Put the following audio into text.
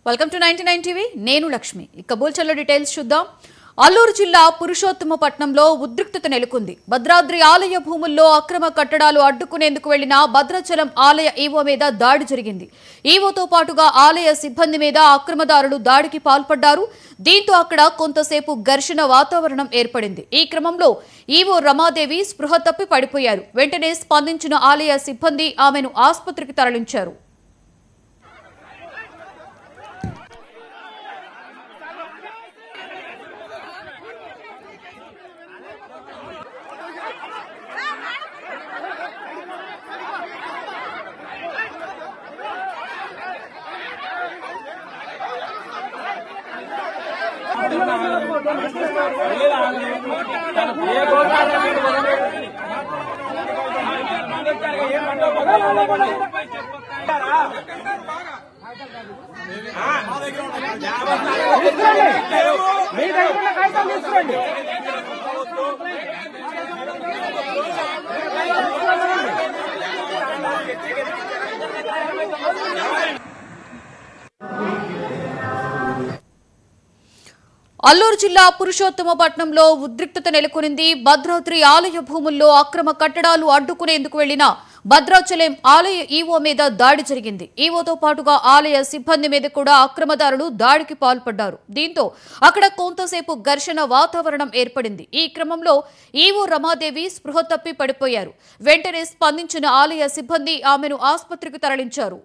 Welcome to 99 TV నేను లక్ష్మి. ఇక బుల్చల్లో details చూద్దాం. అల్లూరు జిల్లా పురుషోత్తమపట్నంలో ఉద్రిక్తత నెలకొంది. భద్రాద్రి ఆలయ భూముల్లో అక్రమ కట్టడాలు అడ్డుకునేందుకు వెళ్లిన భద్రాచలం ఆలయ ఈవో మీద దాడి జరిగింది. ఈవోతో పాటుగా ఆలయ సిబ్బంది మీద అక్రమదారులు దాడికి పాల్పడ్డారు. దీంతో అక్కడ కొంతసేపు ఘర్షణ వాతావరణం ఏర్పడింది. ఈ క్రమంలో ఈవో రమాదేవి స్పృహ తప్పి పడిపోయారు. వెంటనే స్పందించిన ఆలయ సిబ్బంది ఆమెను ఆసుపత్రికి తరలించారు. అల్లూరు జిల్లా పురుషోత్తమపట్నంలో ఉద్రిక్తత నెలకొనింది. భద్రాద్రి ఆలయ భూముల్లో అక్రమ కట్టడాలు అడ్డుకునేందుకు వెళ్లిన భద్రాచలం ఆలయ ఈవో మీద దాడి జరిగింది. ఈవోతో పాటుగా ఆలయ సిబ్బంది మీద కూడా అక్రమదారులు దాడికి పాల్పడ్డారు. దీంతో అక్కడ కొంతసేపు ఘర్షణ వాతావరణం ఏర్పడింది. ఈ క్రమంలో ఈవో రమాదేవి స్పృహ తప్పి పడిపోయారు. వెంటనే స్పందించిన ఆలయ సిబ్బంది ఆమెను ఆసుపత్రికి తరలించారు.